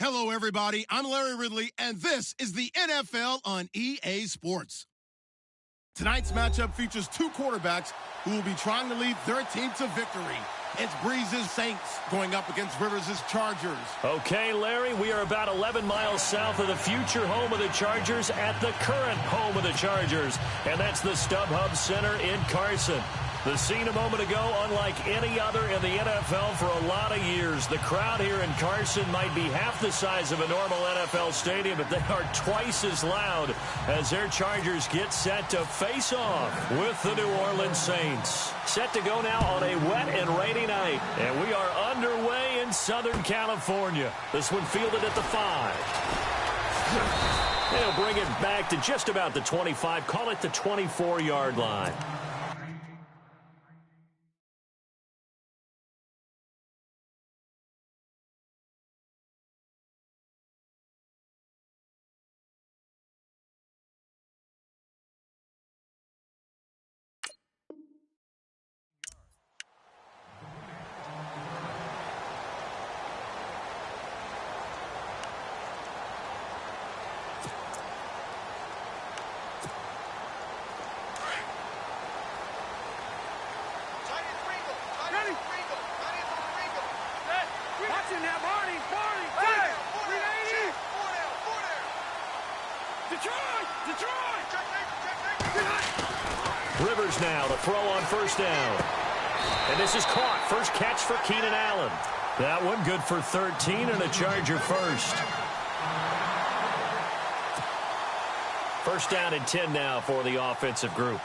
Hello, everybody. I'm Larry Ridley, and this is the NFL on EA Sports. Tonight's matchup features two quarterbacks who will be trying to lead their team to victory. It's Breeze's Saints going up against Rivers' Chargers. Okay, Larry, we are about 11 miles south of the future home of the Chargers at the current home of the Chargers, and that's the StubHub Center in Carson. The scene a moment ago, unlike any other in the NFL for a lot of years. The crowd here in Carson might be half the size of a normal NFL stadium, but they are twice as loud as their Chargers get set to face off with the New Orleans Saints. Set to go now on a wet and rainy night, and we are underway in Southern California. This one fielded at the 5. They'll bring it back to just about the 25, call it the 24-yard line. Rivers now to throw on first down. And this is caught. First catch for Keenan Allen. That one good for 13 and a Charger first. First down and 10 now for the offensive group.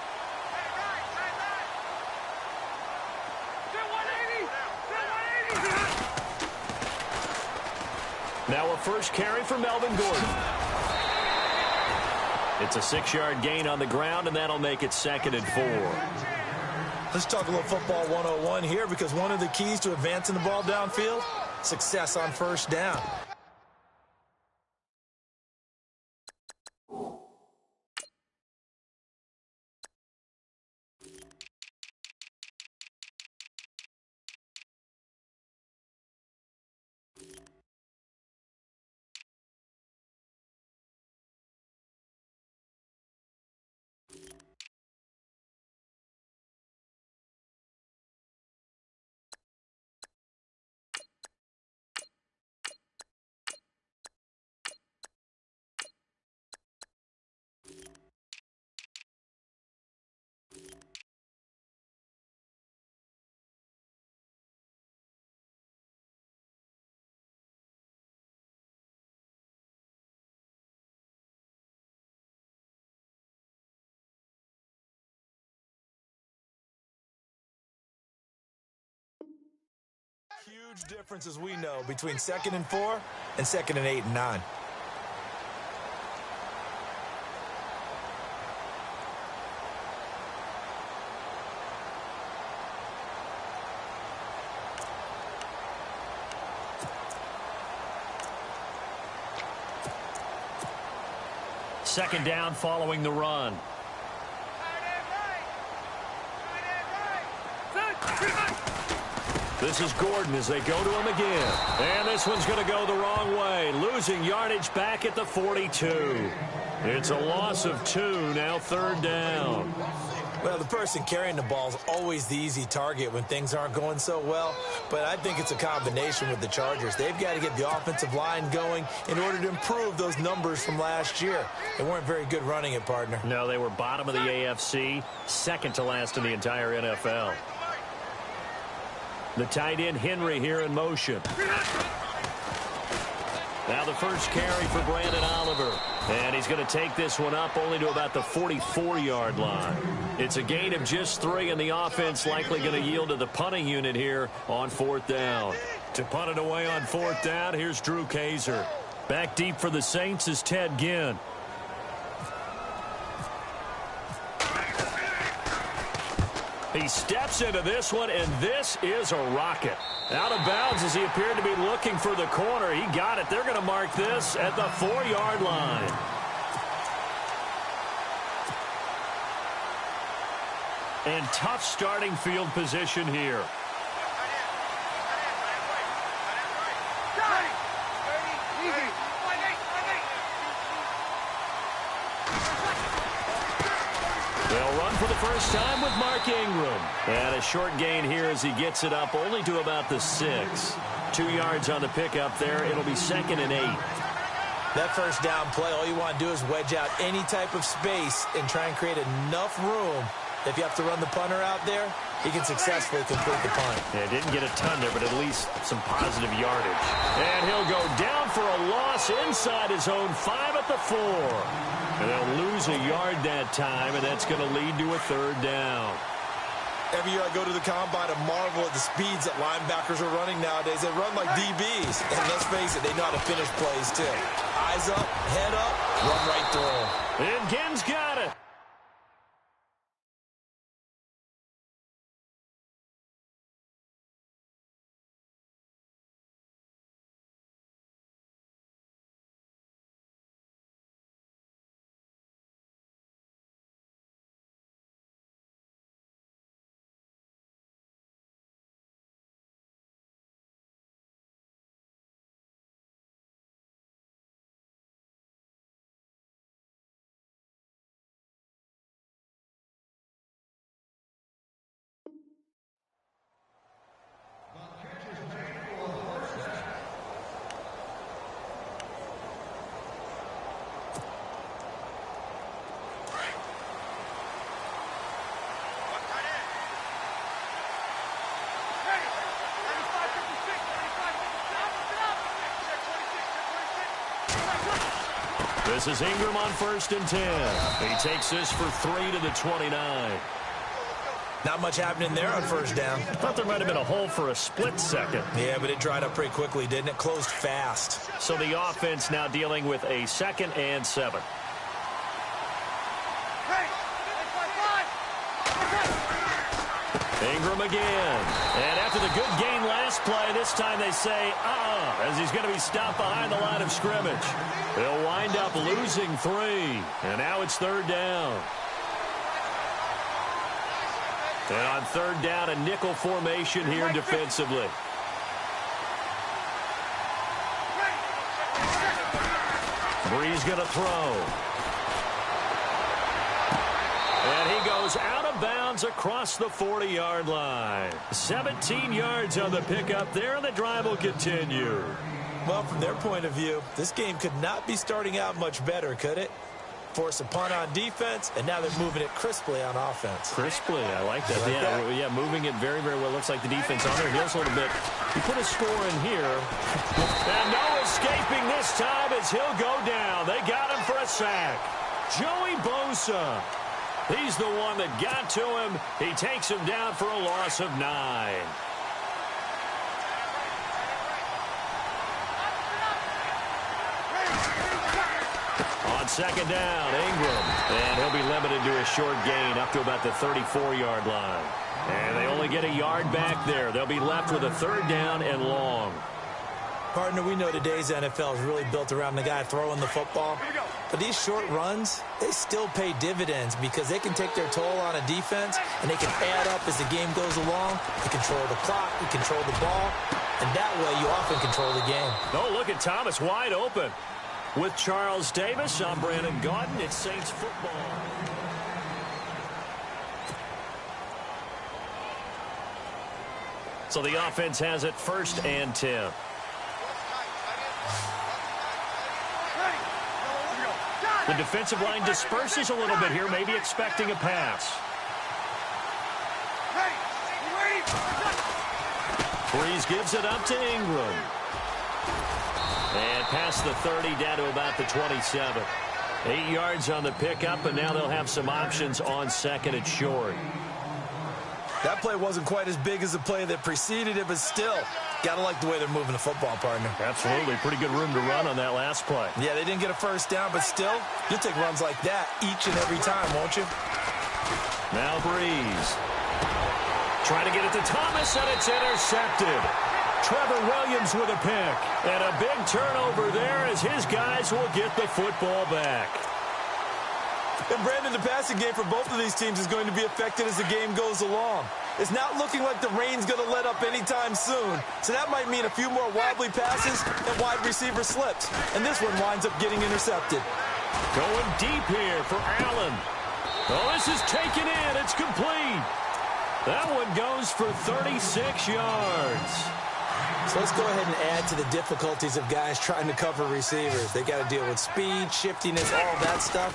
Now a first carry for Melvin Gordon. It's a 6-yard gain on the ground, and that'll make it 2nd and 4. Let's talk a little football 101 here, because one of the keys to advancing the ball downfield, success on first down. Huge difference, as we know, between 2nd and 4 and 2nd and 8 and 9. Second down following the run. This is Gordon as they go to him again. And this one's going to go the wrong way. Losing yardage back at the 42. It's a loss of 2, now 3rd down. Well, the person carrying the ball is always the easy target when things aren't going so well. But I think it's a combination with the Chargers. They've got to get the offensive line going in order to improve those numbers from last year. They weren't very good running it, partner. No, they were bottom of the AFC, second to last in the entire NFL. The tight end Henry here in motion. Now the first carry for Brandon Oliver. And he's going to take this one up only to about the 44-yard line. It's a gain of just 3, and the offense likely going to yield to the punting unit here on 4th down. To punt it away on 4th down, here's Drew Kaiser. Back deep for the Saints is Ted Ginn. He steps into this one, and this is a rocket. Out of bounds as he appeared to be looking for the corner. He got it. They're going to mark this at the 4-yard line. And tough starting field position here. They'll run for the first time with Mark Ingram. And a short gain here as he gets it up only to about the 6. 2 yards on the pickup there. It'll be 2nd and 8. That first down play, all you want to do is wedge out any type of space and try and create enough room. If you have to run the punter out there, he can successfully complete the punt. Yeah, didn't get a ton there, but at least some positive yardage. And he'll go down for a loss inside his own 5 at the 4. And they'll lose a yard that time, and that's going to lead to a 3rd down. Every year I go to the combine and marvel at the speeds that linebackers are running nowadays. They run like DBs. And let's face it, they know how to finish plays too. Eyes up, head up, run right through them. And Ginn's got it. This is Ingram on 1st and 10. He takes this for 3 to the 29. Not much happening there on 1st down. Thought there might have been a hole for a split second. Yeah, but it dried up pretty quickly, didn't it? Closed fast. So the offense now dealing with a 2nd and 7. Ingram again. And after the good gain last play, this time they say, as he's going to be stopped behind the line of scrimmage. They'll wind up losing 3. And now it's 3rd down. And on 3rd down, a nickel formation here defensively. Bree's going to throw. And he goes out of bounds across the 40-yard line. 17 yards on the pickup there, and the drive will continue. Well, from their point of view, this game could not be starting out much better, could it? Force a punt on defense, and now they're moving it crisply on offense. Crisply, I like that. Yeah, moving it very, very well. Looks like the defense on their heels a little bit. He put a score in here. And no escaping this time as he'll go down. They got him for a sack. Joey Bosa. He's the one that got to him. He takes him down for a loss of 9. On 2nd down, Ingram. And he'll be limited to a short gain up to about the 34-yard line. And they only get a yard back there. They'll be left with a 3rd down and long. Partner, we know today's NFL is really built around the guy throwing the football. But these short runs, they still pay dividends because they can take their toll on a defense, and they can add up as the game goes along. You control the clock, you control the ball, and that way you often control the game. Oh, look at Thomas wide open. With Charles Davis, I'm Brandon Gaudin. It's Saints football. So the offense has it 1st and 10. The defensive line disperses a little bit here, maybe expecting a pass. Breeze gives it up to Ingram. And past the 30 down to about the 27. 8 yards on the pickup, and now they'll have some options on 2nd and short. That play wasn't quite as big as the play that preceded it, but still, got to like the way they're moving the football, partner. Absolutely. Pretty good room to run on that last play. Yeah, they didn't get a 1st down, but still, you'll take runs like that each and every time, won't you? Now Breeze. Trying to get it to Thomas, and it's intercepted. Trevor Williams with a pick. And a big turnover there as his guys will get the football back. And Brandon, the passing game for both of these teams is going to be affected as the game goes along. It's not looking like the rain's going to let up anytime soon. So that might mean a few more wobbly passes and wide receiver slips. And this one winds up getting intercepted. Going deep here for Allen. Oh, this is taken in. It's complete. That one goes for 36 yards. So let's go ahead and add to the difficulties of guys trying to cover receivers. They got to deal with speed, shiftiness, all that stuff.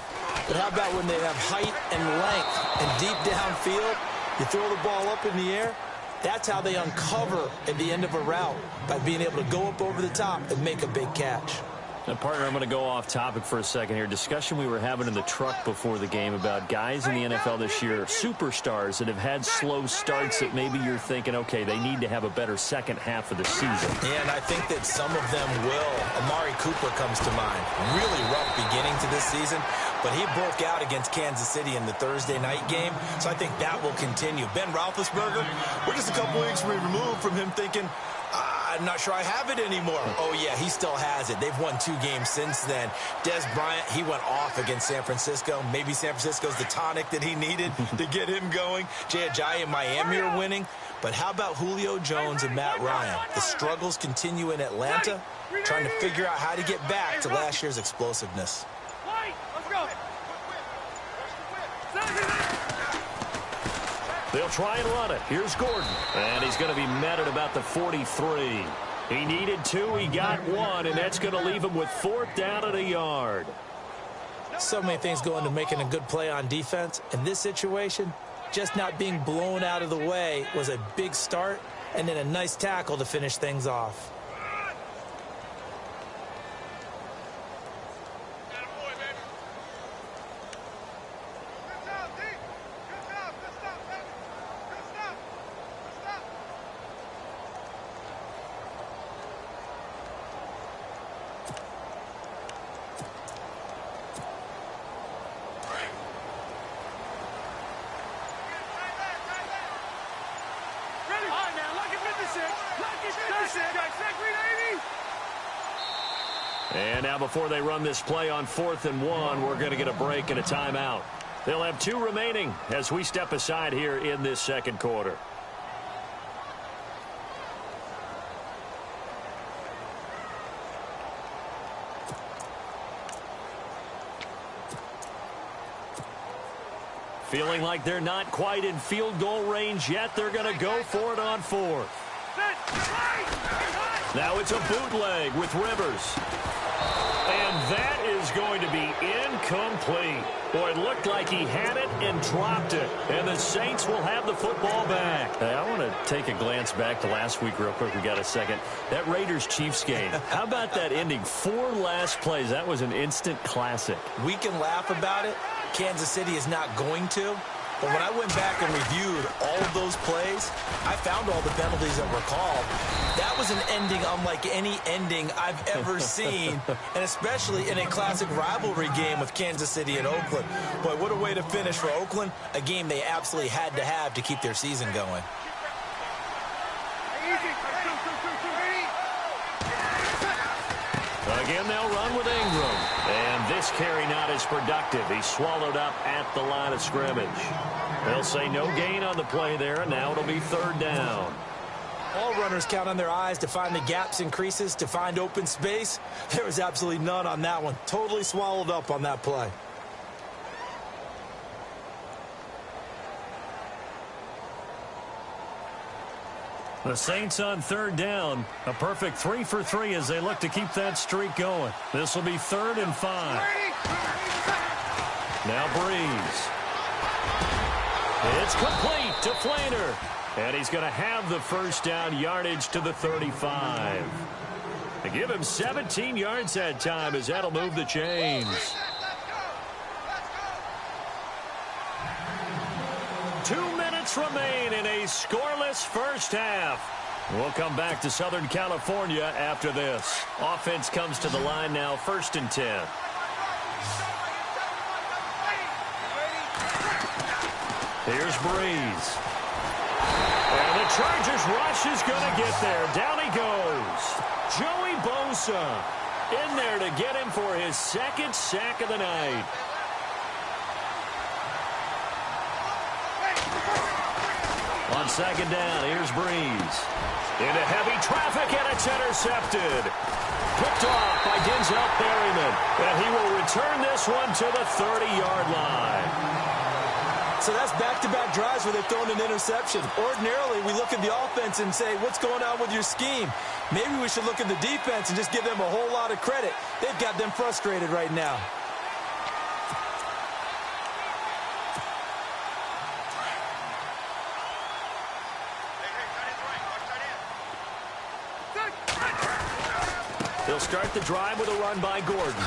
But how about when they have height and length and deep downfield? You throw the ball up in the air. That's how they uncover at the end of a route, by being able to go up over the top and make a big catch. Now, partner, I'm going to go off topic for a second here. Discussion we were having in the truck before the game about guys in the NFL this year, superstars that have had slow starts that maybe you're thinking, okay, they need to have a better second half of the season. Yeah, and I think that some of them will. Amari Cooper comes to mind. Really rough beginning to this season, but he broke out against Kansas City in the Thursday night game, so I think that will continue. Ben Roethlisberger, we're just a couple weeks removed from him thinking, I'm not sure I have it anymore. Oh, yeah, he still has it. They've won 2 games since then. Des Bryant, he went off against San Francisco. Maybe San Francisco's the tonic that he needed to get him going. Jay Ajayi and Miami are winning. But how about Julio Jones and Matt Ryan? The struggles continue in Atlanta, trying to figure out how to get back to last year's explosiveness. They'll try and run it. Here's Gordon. And he's going to be met at about the 43. He needed 2. He got 1. And that's going to leave him with 4th down and a yard. So many things go into making a good play on defense. In this situation, just not being blown out of the way was a big start. And then a nice tackle to finish things off. And now before they run this play on 4th and 1, we're going to get a break and a timeout. They'll have 2 remaining as we step aside here in this second quarter. Feeling like they're not quite in field goal range yet. They're going to go for it on 4th. Now it's a bootleg with Rivers. And that is going to be incomplete. Boy, it looked like he had it and dropped it. And the Saints will have the football back. Hey, I want to take a glance back to last week real quick. We got a second. That Raiders-Chiefs game. How about that ending? 4 last plays. That was an instant classic. We can laugh about it. Kansas City is not going to. But when I went back and reviewed all of those plays, I found all the penalties that were called. That was an ending unlike any ending I've ever seen, and especially in a classic rivalry game with Kansas City and Oakland. Boy, what a way to finish for Oakland, a game they absolutely had to have to keep their season going. Again, they'll run with Ingram. And this carry not as productive. He's swallowed up at the line of scrimmage. They'll say no gain on the play there, and now it'll be 3rd down. All runners count on their eyes to find the gaps and creases, to find open space. There was absolutely none on that one. Totally swallowed up on that play. The Saints on 3rd down. A perfect 3 for 3 as they look to keep that streak going. This will be 3rd and 5. Now Breeze. It's complete to Flainer. And he's going to have the 1st down, yardage to the 35. They give him 17 yards that time as that'll move the chains. 2 minutes remain in a scoreless first half. We'll come back to Southern California after this. Offense comes to the line now, 1st and 10. Here's Breeze. And the Chargers rush is going to get there. Down he goes. Joey Bosa in there to get him for his 2nd sack of the night. On 2nd down, here's Breeze. Into heavy traffic, and it's intercepted. Picked off by Denzel Perryman. And he will return this one to the 30-yard line. So that's back-to-back drives where they've thrown an interception. Ordinarily, we look at the offense and say, what's going on with your scheme? Maybe we should look at the defense and just give them a whole lot of credit. They've got them frustrated right now. They'll start the drive with a run by Gordon.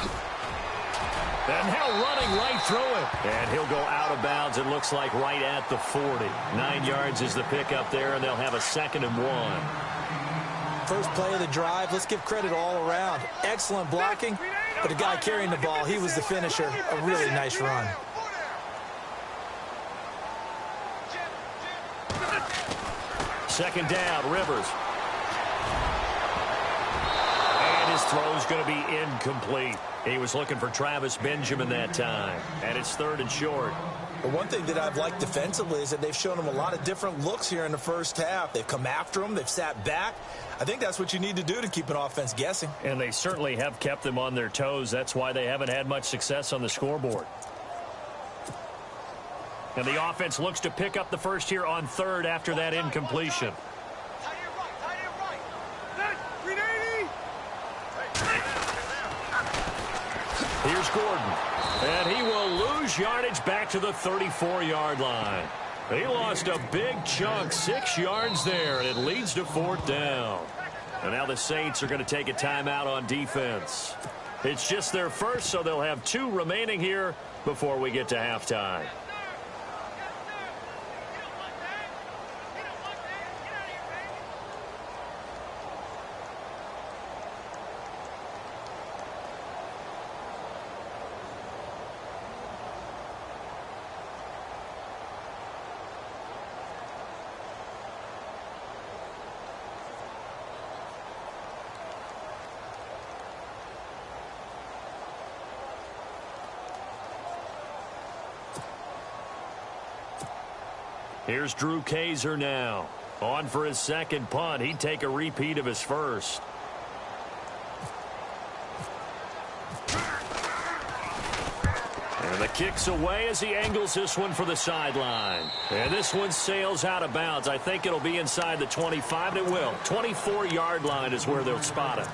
And now running right through it. And he'll go out of bounds, it looks like, right at the 40. 9 yards is the pickup there, and they'll have a 2nd and 1. First play of the drive, let's give credit all around. Excellent blocking, but the guy carrying the ball, he was the finisher. A really nice run. Second down, Rivers. And his throw's going to be incomplete. He was looking for Travis Benjamin that time. And it's 3rd and short. But one thing that I've liked defensively is that they've shown him a lot of different looks here in the first half. They've come after him. They've sat back. I think that's what you need to do to keep an offense guessing. And they certainly have kept them on their toes. That's why they haven't had much success on the scoreboard. And the offense looks to pick up the first here on 3rd after that incompletion. Here's Gordon. And he will lose yardage back to the 34-yard line. He lost a big chunk, 6 yards there, and it leads to 4th down. And now the Saints are going to take a timeout on defense. It's just their first, so they'll have 2 remaining here before we get to halftime. Here's Drew Kaiser now. On for his 2nd punt. He'd take a repeat of his first. And the kick's away as he angles this one for the sideline. And this one sails out of bounds. I think it'll be inside the 25, and it will. 24-yard line is where they'll spot it.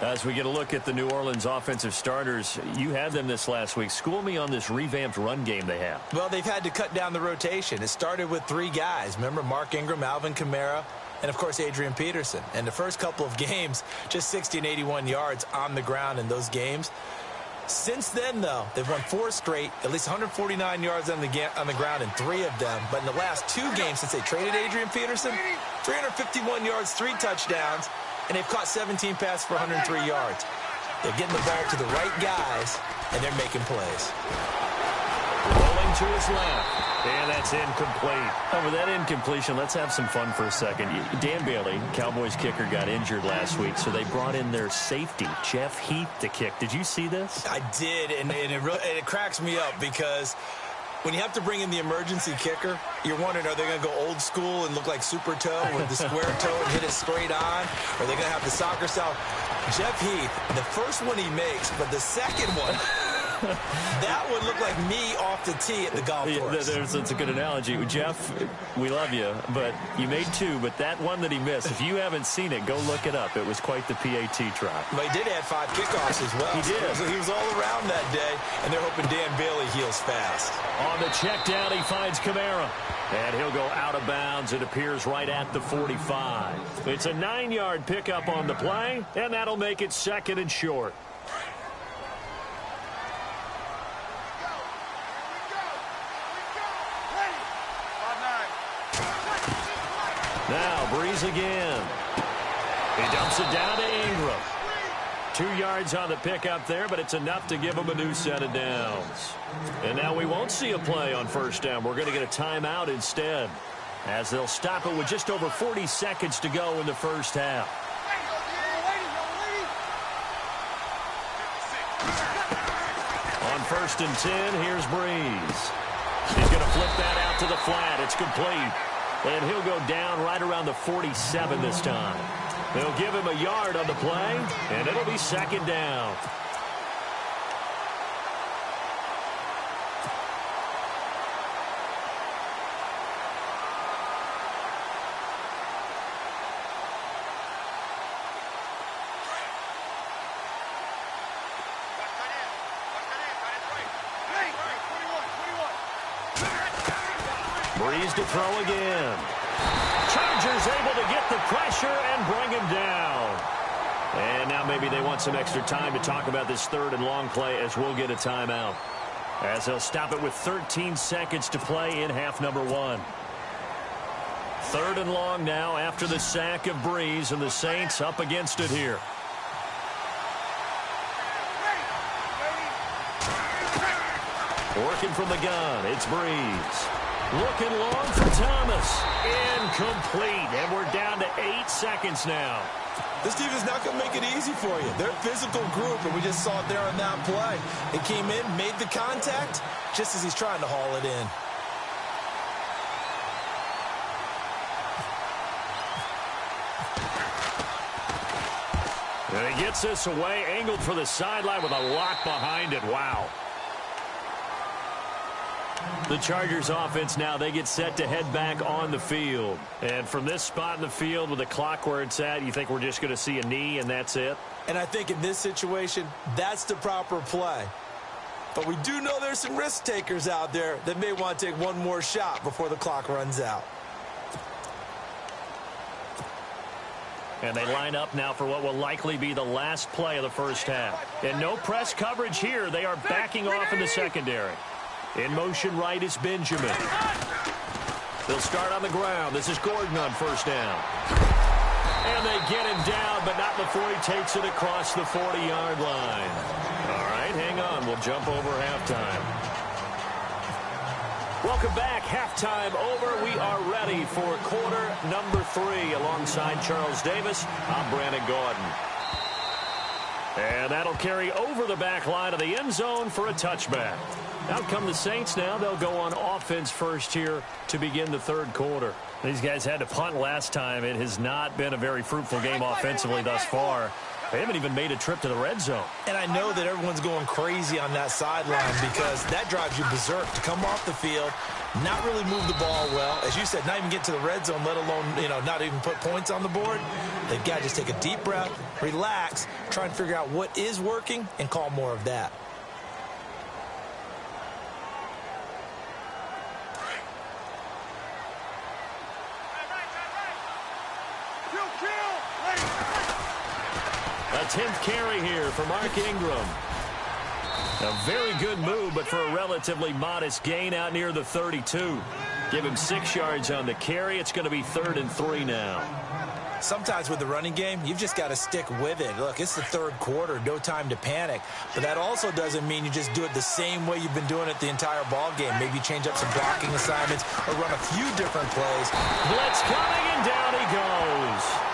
As we get a look at the New Orleans offensive starters, you had them this last week. School me on this revamped run game they have. Well, they've had to cut down the rotation. It started with 3 guys. Remember, Mark Ingram, Alvin Kamara, and, of course, Adrian Peterson. And the first couple of games, just 60 and 81 yards on the ground in those games. Since then, though, they've won 4 straight, at least 149 yards on the ground in 3 of them. But in the last 2 games since they traded Adrian Peterson, 351 yards, 3 touchdowns. And they've caught 17 passes for 103 yards. They're getting the ball to the right guys, and they're making plays. Rolling to his left, and that's incomplete. Oh, with that incompletion, let's have some fun for a second. Dan Bailey, Cowboys kicker, got injured last week, so they brought in their safety, Jeff Heath, to kick. Did you see this? I did, and it cracks me up because when you have to bring in the emergency kicker, you're wondering, are they going to go old school and look like Super Toe with the square toe and hit it straight on? Or are they going to have the soccer style? Jeff Heath, the first one he makes, but the second one, that would look like me off the tee at the golf course. That's a good analogy. Jeff, we love you, but you made 2, but that one that he missed, if you haven't seen it, go look it up. It was quite the PAT try. But he did add 5 kickoffs as well. He did. So he was all around that day, and they're hoping Dan Bailey heals fast. On the check down, he finds Kamara. And he'll go out of bounds. It appears right at the 45. It's a 9-yard pickup on the play, and that'll make it 2nd and short. Now, Breeze again. He dumps it down to Ingram. 2 yards on the pickup there, but it's enough to give him a new set of downs. And now we won't see a play on 1st down. We're going to get a timeout instead, as they'll stop it with just over 40 seconds to go in the first half. On 1st and 10, here's Breeze. He's going to flip that out to the flat. It's complete. And he'll go down right around the 47 this time. They'll give him a yard on the play, and it'll be 2nd down. Breeze to throw again. Chargers able to get the pressure and bring him down. And now maybe they want some extra time to talk about this third and long play as we'll get a timeout. As they'll stop it with 13 seconds to play in half number 1. Third and long now after the sack of Breeze, and the Saints up against it here. Working from the gun, it's Breeze. Looking long for Thomas. Incomplete, and we're down to 8 seconds now. This defense not going to make it easy for you. They're a physical group, and we just saw it there on that play. It came in, made the contact, just as he's trying to haul it in. And he gets this away, angled for the sideline with a lot behind it. Wow. The Chargers offense now, they get set to head back on the field. And from this spot in the field with the clock where it's at, you think we're just going to see a knee and that's it? And I think in this situation, that's the proper play. But we do know there's some risk takers out there that may want to take one more shot before the clock runs out. And they line up now for what will likely be the last play of the first half. And no press coverage here. They are backing off in the secondary. In motion right is Benjamin. They'll start on the ground. This is Gordon on first down. And they get him down, but not before he takes it across the 40-yard line. All right, hang on. We'll jump over halftime. Welcome back. Halftime over. We are ready for quarter number 3. Alongside Charles Davis, I'm Brandon Gordon. And that'll carry over the back line of the end zone for a touchback. Out come the Saints now. They'll go on offense first here to begin the third quarter. These guys had to punt last time. It has not been a very fruitful game offensively thus far. They haven't even made a trip to the red zone. And I know that everyone's going crazy on that sideline because that drives you berserk to come off the field, not really move the ball well. As you said, not even get to the red zone, let alone, not even put points on the board. They've got to just take a deep breath, relax, try and figure out what is working and call more of that. A 10th carry here for Mark Ingram. A very good move, but for a relatively modest gain out near the 32. Give him 6 yards on the carry. It's going to be 3rd and 3 now. Sometimes with the running game, you've just got to stick with it. Look, it's the third quarter, no time to panic. But that also doesn't mean you just do it the same way you've been doing it the entire ball game. Maybe change up some blocking assignments or run a few different plays. Blitz coming, and down he goes.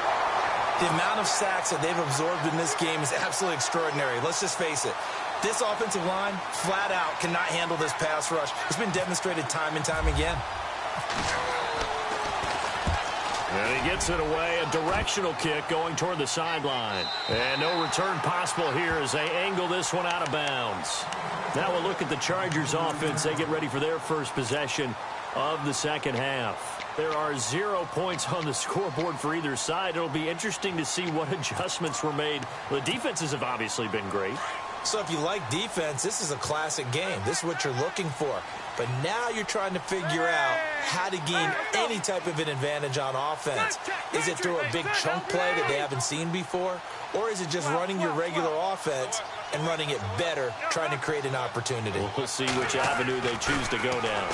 The amount of sacks that they've absorbed in this game is absolutely extraordinary. Let's just face it. This offensive line, flat out, cannot handle this pass rush. It's been demonstrated time and time again. And he gets it away. A directional kick going toward the sideline. And no return possible here as they angle this one out of bounds. Now we'll look at the Chargers offense. They get ready for their first possession of the second half. There are 0 points on the scoreboard for either side. It'll be interesting to see what adjustments were made. The defenses have obviously been great. So if you like defense, this is a classic game. This is what you're looking for. But now you're trying to figure out how to gain any type of an advantage on offense. Is it through a big chunk play that they haven't seen before? Or is it just running your regular offense and running it better, trying to create an opportunity? We'll see which avenue they choose to go down.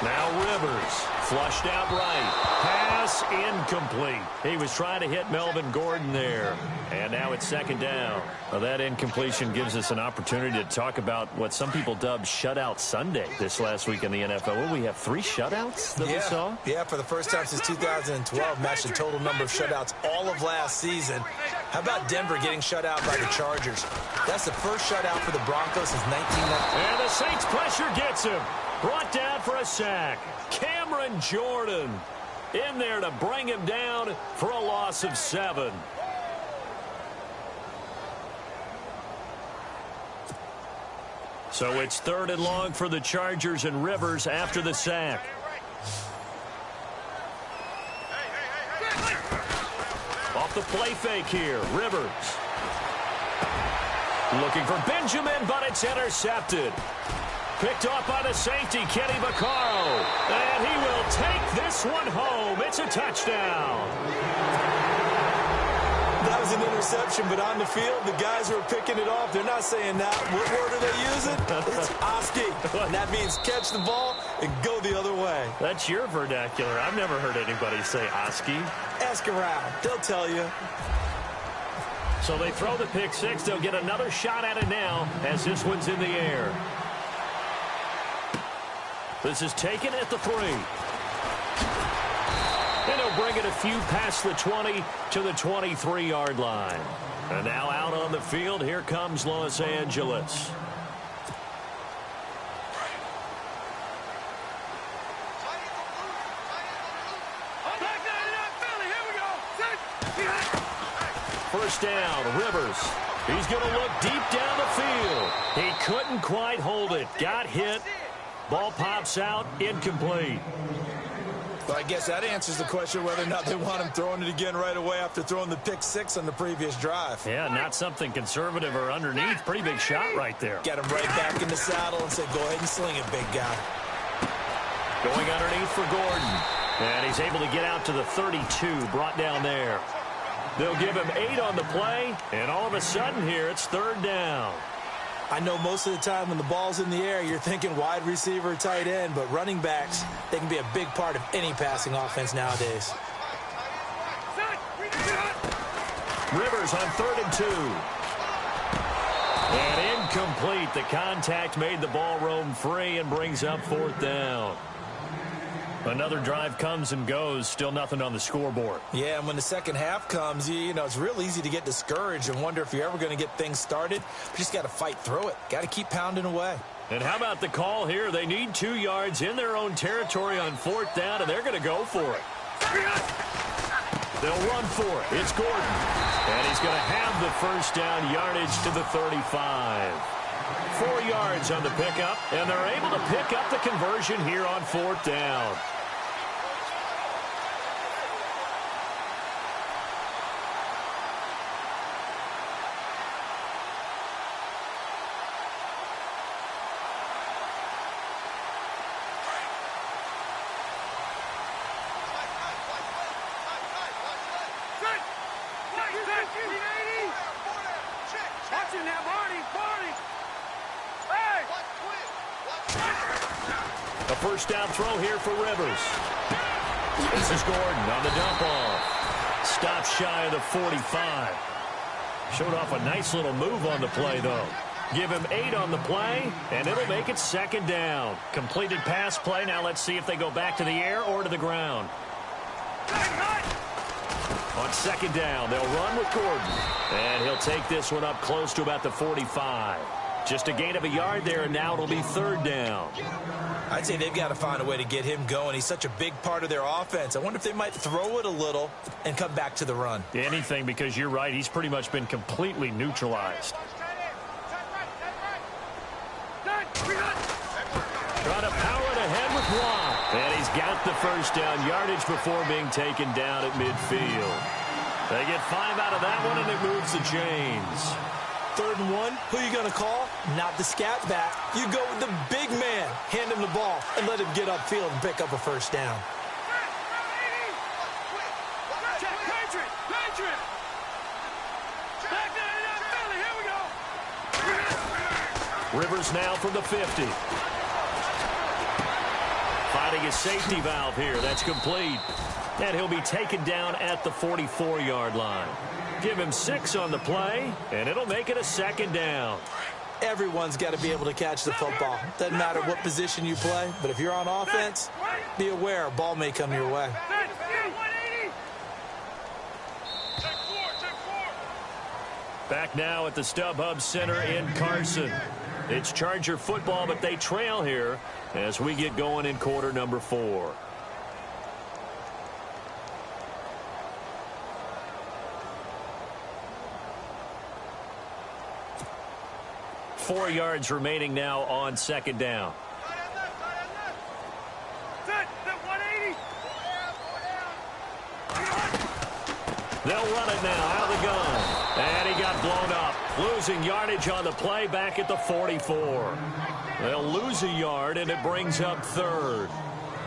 Now Rivers, flushed out right. Pass incomplete. He was trying to hit Melvin Gordon there. And now it's second down. Well, that incompletion gives us an opportunity to talk about what some people dubbed Shutout Sunday this last week in the NFL. Well, we have 3 shutouts that we saw? Yeah, for the first time since 2012, matched the total number of shutouts all of last season. How about Denver getting shut out by the Chargers? That's the first shutout for the Broncos since 1990. And the Saints pressure gets him. Brought down for a sack. Cameron Jordan in there to bring him down for a loss of 7. So it's 3rd and long for the Chargers, and Rivers after the sack. Off the play fake here, Rivers. Looking for Benjamin, but it's intercepted. Picked off by the safety, Kenny Vaccaro. this one home. It's a touchdown. That was an interception, but on the field, the guys who are picking it off, they're not saying that. What word are they using? It's Oski. And that means catch the ball and go the other way. That's your vernacular. I've never heard anybody say Oski. Ask around. They'll tell you. So they throw the pick six. They'll get another shot at it now as this one's in the air. This is taken at the 3. And he'll bring it a few past the 20 to the 23-yard line. And now out on the field, here comes Los Angeles. First down, Rivers. He's going to look deep down the field. He couldn't quite hold it. Got hit. Ball pops out, incomplete. Well, I guess that answers the question whether or not they want him throwing it again right away after throwing the pick six on the previous drive. Yeah, not something conservative or underneath. Pretty big shot right there. Get him right back in the saddle and say, go ahead and sling it, big guy. Going underneath for Gordon. And he's able to get out to the 32, brought down there. They'll give him 8 on the play, and all of a sudden here, it's third down. I know most of the time when the ball's in the air, you're thinking wide receiver, tight end, but running backs, they can be a big part of any passing offense nowadays. Rivers on 3rd and 2. And incomplete. The contact made the ball roam free and brings up 4th down. Another drive comes and goes. Still nothing on the scoreboard. Yeah, and when the second half comes, you know, it's real easy to get discouraged and wonder if you're ever going to get things started. You just got to fight through it. Got to keep pounding away. And how about the call here? They need 2 yards in their own territory on 4th down, and they're going to go for it. They'll run for it. It's Gordon. And he's going to have the first down yardage to the 35. 4 yards on the pickup, and they're able to pick up the conversion here on 4th down. A first down throw here for Rivers. This is Gordon on the dump off. Stop shy of the 45. Showed off a nice little move on the play, though. Give him 8 on the play, and it'll make it 2nd down. Completed pass play. Now let's see if they go back to the air or to the ground. On 2nd down, they'll run with Gordon. And he'll take this one up close to about the 45. Just a gain of a yard there, and now it'll be 3rd down. I'd say they've got to find a way to get him going. He's such a big part of their offense. I wonder if they might throw it a little and come back to the run. Anything, because you're right. He's pretty much been completely neutralized. Trying to power it ahead with Watt. And he's got the first down yardage before being taken down at midfield. They get 5 out of that one, and it moves the chains. 3rd and 1, who are you going to call? Not the scat back. You go with the big man. Hand him the ball and let him get upfield and pick up a first down. Rivers now from the 50. Finding a safety valve here. That's complete. And he'll be taken down at the 44-yard line. Give him 6 on the play, and it'll make it a 2nd down. Everyone's got to be able to catch the football. Doesn't matter what position you play, but if you're on offense, be aware a ball may come your way. Back now at the StubHub Center in Carson. It's Charger football, but they trail here as we get going in quarter number 4. Four yards remaining now on 2nd down. They'll run it now out of the gun. And he got blown up. Losing yardage on the play back at the 44. They'll lose a yard, and it brings up 3rd.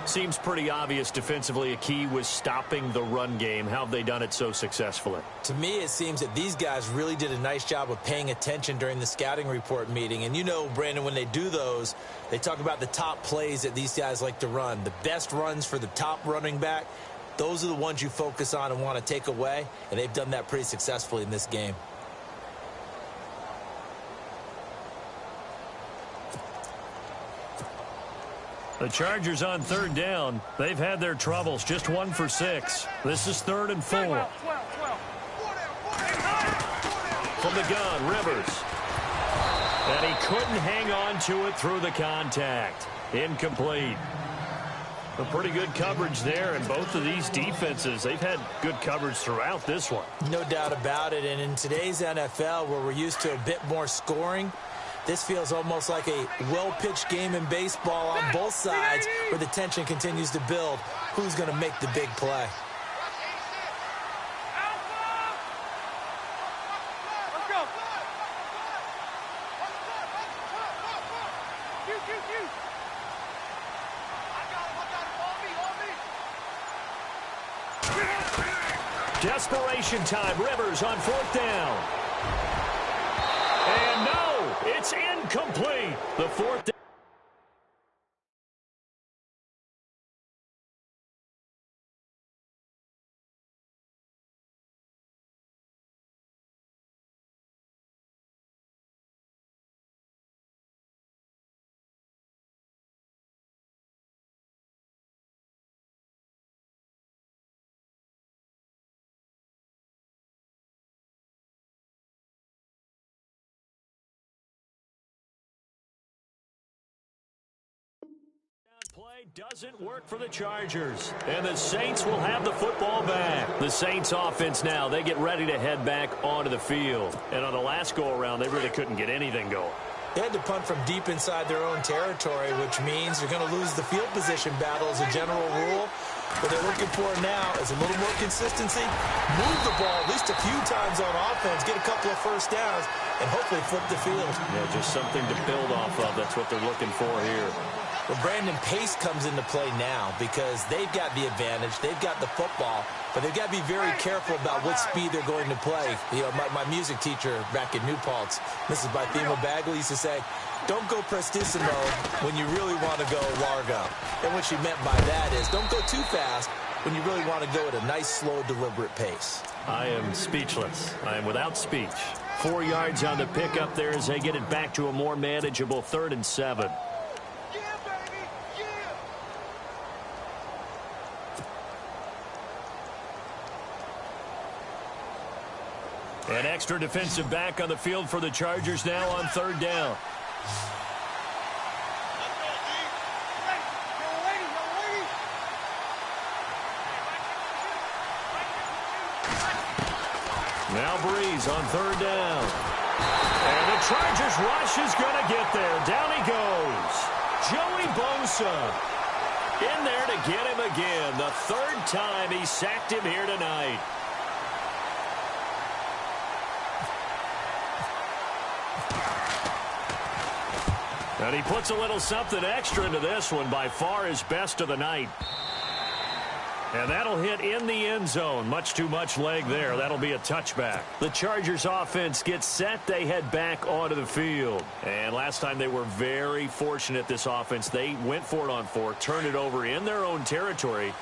Seems pretty obvious defensively a key was stopping the run game. How have they done it so successfully? To me, it seems that these guys really did a nice job of paying attention during the scouting report meeting. And you know, Brandon, when they do those, they talk about the top plays that these guys like to run. The best runs for the top running back, those are the ones you focus on and want to take away. And they've done that pretty successfully in this game. The Chargers on third down. They've had their troubles. Just 1 for 6. This is 3rd and 4. From the gun, Rivers. And he couldn't hang on to it through the contact. Incomplete. A pretty good coverage there, and both of these defenses, they've had good coverage throughout this one. No doubt about it, and in today's NFL, where we're used to a bit more scoring, this feels almost like a well-pitched game in baseball on both sides where the tension continues to build. Who's going to make the big play? Desperation time. Rivers on 4th down. And no, it's incomplete. The 4th down. Play doesn't work for the Chargers, and the Saints will have the football back. The Saints offense now, they get ready to head back onto the field. And on the last go-around, they really couldn't get anything going. They had to punt from deep inside their own territory, which means you're going to lose the field position battle as a general rule. What they're looking for now is a little more consistency, move the ball at least a few times on offense, get a couple of first downs, and hopefully flip the field. Yeah, just something to build off of. That's what they're looking for here. Well, Brandon, pace comes into play now because they've got the advantage. They've got the football, but they've got to be very careful about what speed they're going to play. You know, my music teacher back in New Paltz, Mrs. Bythema Bagley, used to say, don't go prestissimo when you really want to go largo. And what she meant by that is don't go too fast when you really want to go at a nice, slow, deliberate pace. I am speechless. I am without speech. 4 yards on the pickup there as they get it back to a more manageable 3rd and 7. An extra defensive back on the field for the Chargers now on 3rd down. Now Breeze on 3rd down. And the Chargers rush is going to get there. Down he goes. Joey Bosa in there to get him again. The 3rd time he sacked him here tonight. And he puts a little something extra into this one, by far his best of the night. And that'll hit in the end zone. Much too much leg there. That'll be a touchback. The Chargers offense gets set. They head back onto the field. And last time they were very fortunate, this offense. They went for it on 4, turned it over in their own territory,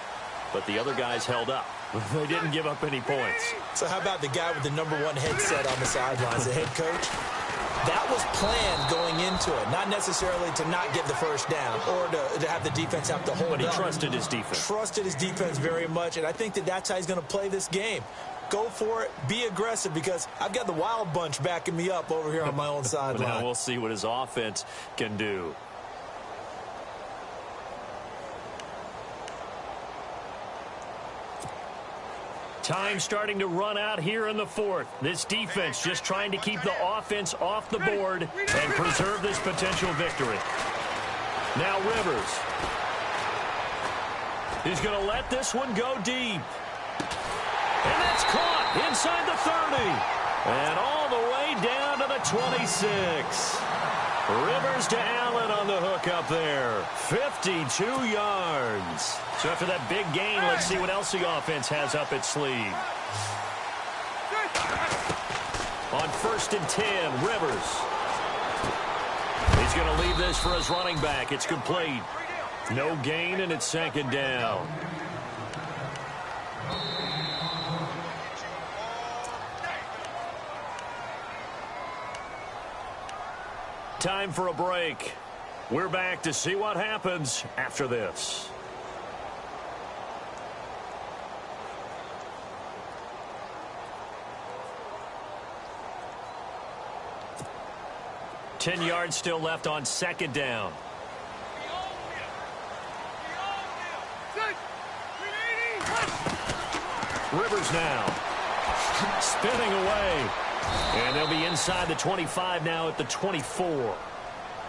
but the other guys held up. They didn't give up any points. So how about the guy with the #1 headset on the sidelines, the head coach? That was planned going into it, not necessarily to not get the first down or to have the defense have to hold up. But he trusted his defense. Trusted his defense very much, and I think that that's how he's going to play this game. Go for it. Be aggressive because I've got the wild bunch backing me up over here on my own sideline. Now we'll see what his offense can do. Time starting to run out here in the 4th. This defense just trying to keep the offense off the board and preserve this potential victory. Now Rivers. He's going to let this one go deep. And that's caught inside the 30. And all the way down to the 26. Rivers to Allen on the hook up there. 52 yards. So after that big gain, let's see what else the offense has up its sleeve. On 1st and 10, Rivers. He's going to leave this for his running back. It's complete. No gain, and it's 2nd down. Time for a break. We're back to see what happens after this. Ten yards still left on 2nd down. Rivers now. Spinning away. And they'll be inside the 25 now at the 24.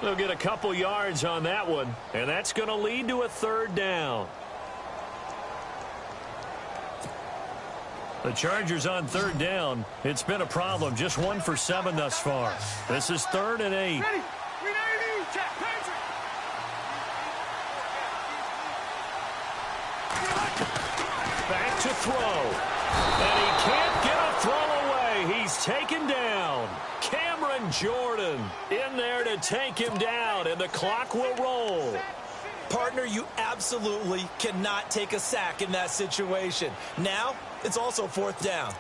They'll get a couple yards on that one, and that's going to lead to a 3rd down. The Chargers on 3rd down. It's been a problem. Just 1 for 7 thus far. This is 3rd and 8. Back to throw. And he can't get a throw away. He's taken down. Cameron Jordan in there to take him down, and the clock will roll. Partner, you absolutely cannot take a sack in that situation. Now, it's also 4th down.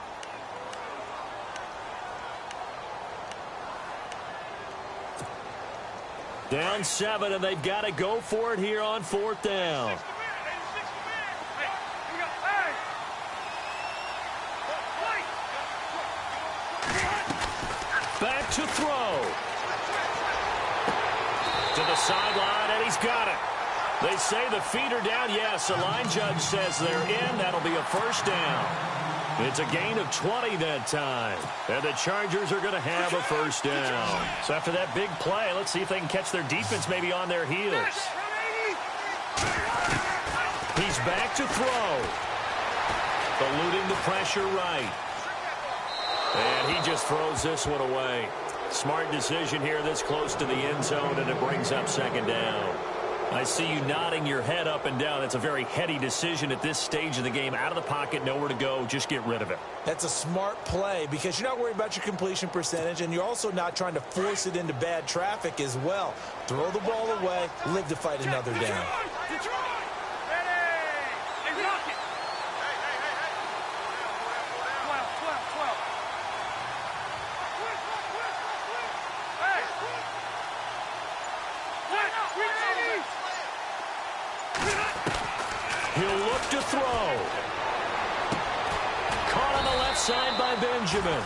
Down 7, and they've got to go for it here on 4th down. Back to throw. To the sideline, and he's got it. They say the feet are down. Yes, the line judge says they're in. That'll be a 1st down. It's a gain of 20 that time. And the Chargers are going to have a 1st down. So after that big play, let's see if they can catch their defense maybe on their heels. He's back to throw. Eluding the pressure right. And he just throws this one away. Smart decision here this close to the end zone, and it brings up 2nd down. I see you nodding your head up and down. It's a very heady decision at this stage of the game. Out of the pocket, nowhere to go. Just get rid of it. That's a smart play because you're not worried about your completion percentage, and you're also not trying to force it into bad traffic as well. Throw the ball away, live to fight another down. He'll look to throw. Caught on the left side by Benjamin.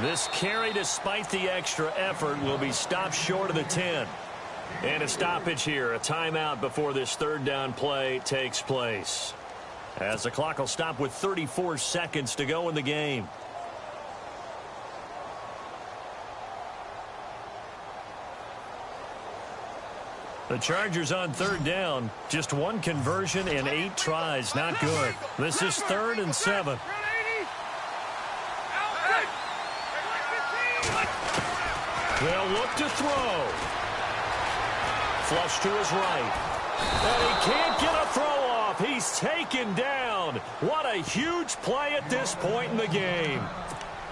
This carry, despite the extra effort, will be stopped short of the 10. And a stoppage here, a timeout before this 3rd down play takes place. As the clock will stop with 34 seconds to go in the game. The Chargers on 3rd down. Just 1 conversion in 8 tries. Not good. This is 3rd and 7. They'll look to throw. Flush to his right. And he can't get a throw off. He's taken down. What a huge play at this point in the game.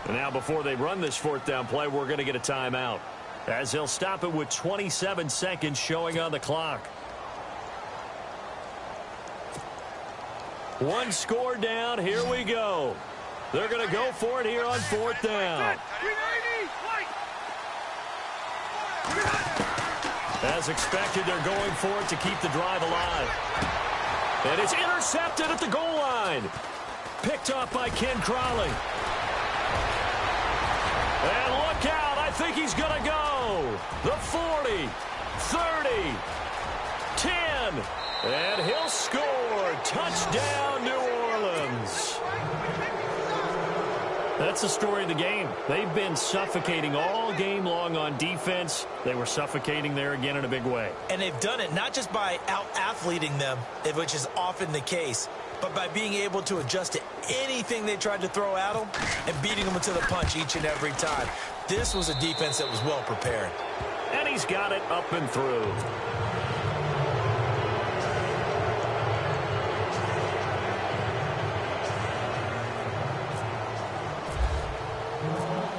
And now before they run this 4th down play, we're going to get a timeout, as they'll stop it with 27 seconds showing on the clock. 1 score down. Here we go. They're going to go for it here on 4th down. As expected, they're going for it to keep the drive alive. And it's intercepted at the goal line. Picked off by Ken Crowley. And look out. I think he's going to go. The 40, 30, 10. And he'll score. Touchdown, New Orleans. That's the story of the game. They've been suffocating all game long on defense. They were suffocating there again in a big way. And they've done it not just by out-athleting them, which is often the case, but by being able to adjust to anything they tried to throw at them and beating them to the punch each and every time. This was a defense that was well prepared. And he's got it up and through.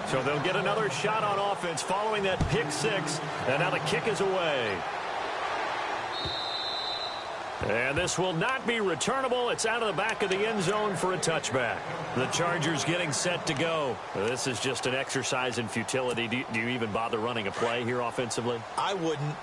So they'll get another shot on offense following that pick six. And now the kick is away. And this will not be returnable. It's out of the back of the end zone for a touchback. The Chargers getting set to go. This is just an exercise in futility. Do you even bother running a play here offensively? I wouldn't,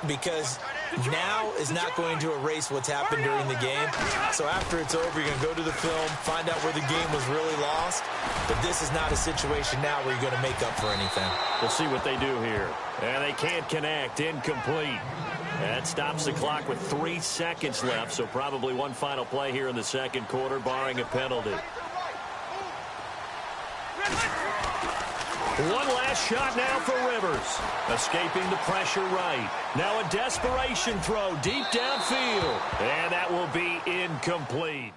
because now is not going to erase what's happened during the game. So after it's over, you're going to go to the film, find out where the game was really lost. But this is not a situation now where you're going to make up for anything. We'll see what they do here. And they can't connect. Incomplete. That stops the clock with 3 seconds left, so probably one final play here in the second quarter, barring a penalty. One last shot now for Rivers. Escaping the pressure right. Now a desperation throw deep downfield. And that will be incomplete.